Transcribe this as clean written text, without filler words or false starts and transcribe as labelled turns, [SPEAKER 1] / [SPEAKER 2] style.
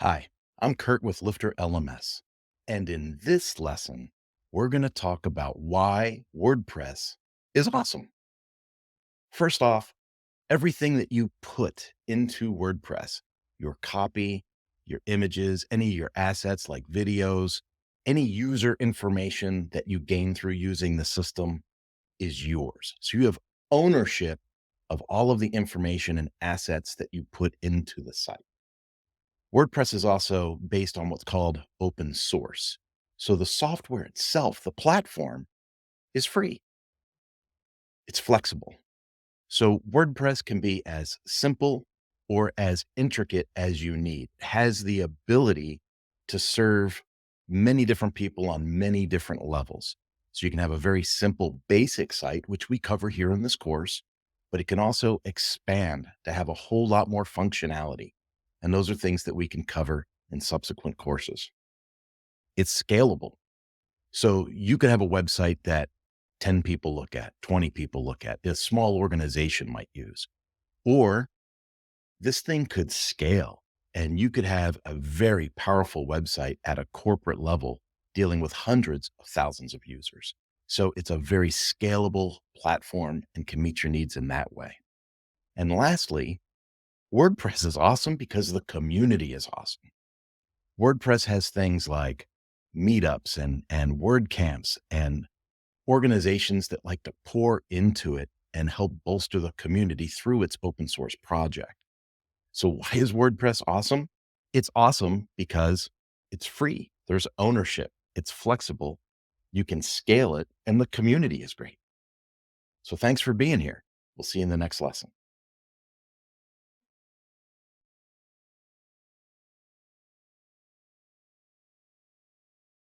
[SPEAKER 1] Hi, I'm Kurt with LifterLMS, and in this lesson, we're going to talk about why WordPress is awesome. First off, everything that you put into WordPress, your copy, your images, any of your assets like videos, any user information that you gain through using the system is yours. So you have ownership of all of the information and assets that you put into the site. WordPress is also based on what's called open source. So the software itself, the platform, is free. It's flexible. So WordPress can be as simple or as intricate as you need. It has the ability to serve many different people on many different levels. So you can have a very simple basic site, which we cover here in this course, but it can also expand to have a whole lot more functionality. And those are things that we can cover in subsequent courses. It's scalable. So you could have a website that 10 people look at, 20 people look at, a small organization might use. Or this thing could scale and you could have a very powerful website at a corporate level dealing with hundreds of thousands of users. So it's a very scalable platform and can meet your needs in that way. And lastly, WordPress is awesome because the community is awesome. WordPress has things like meetups and WordCamps and organizations that like to pour into it and help bolster the community through its open source project. So why is WordPress awesome? It's awesome because it's free. There's ownership. It's flexible. You can scale it and the community is great. So thanks for being here. We'll see you in the next lesson.